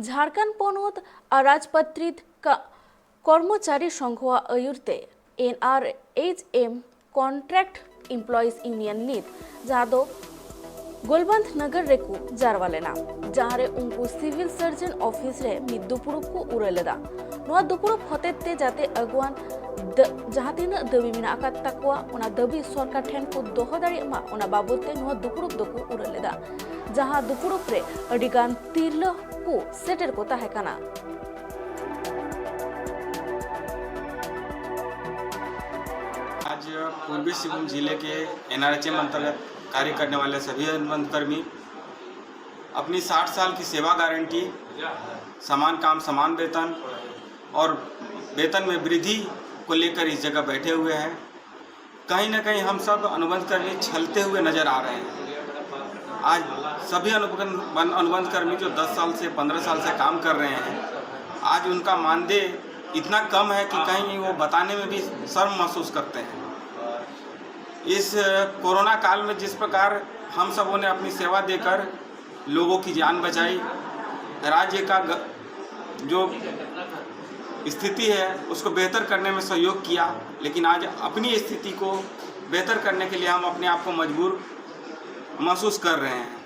ঝাড়খণ্ড পনत अराजपत्रित कर्मचारी संघवा अयुरते NRHM कॉन्ट्रैक्ट एम्प्लॉइज यूनियन नित जहाँ दो गोलबंद नगर रेकू जारवालेना जहाँ रे उनको सिविल सर्जन ऑफिस रे मिद दुपुरुप को उरेलेदा नोआ दुपुरुप होतेते जाते अगुआन जहाँ तीन दबी मिना आकात तकवा उना दबी सरकार ठेन को दोहो दाड़ी मा उना बाबते नोआ दुपुरुप दोको उरेलेदा जहाँ दुपुरुप रे अडिगान तिरलो को सेटर को ताहेकाना। आज पूर्वी सिंहभूम जिले के NRHM अंतर्गत कार्य करने वाले सभी अनुबंधकर्मी अपनी 60 साल की सेवा गारंटी, समान काम समान वेतन और वेतन में वृद्धि को लेकर इस जगह बैठे हुए हैं। कहीं ना कहीं हम सब अनुबंधकर्मी छलते हुए नजर आ रहे हैं। आज सभी अनुबंधकर्मी जो 10 साल से 15 साल से काम कर रहे हैं, आज उनका मानदेय इतना कम है कि कहीं वो बताने में भी शर्म महसूस करते हैं। इस कोरोना काल में जिस प्रकार हम सबों ने अपनी सेवा देकर लोगों की जान बचाई, राज्य का जो स्थिति है उसको बेहतर करने में सहयोग किया, लेकिन आज अपनी स्थिति को बेहतर करने के लिए हम अपने आप को मजबूर महसूस कर रहे हैं।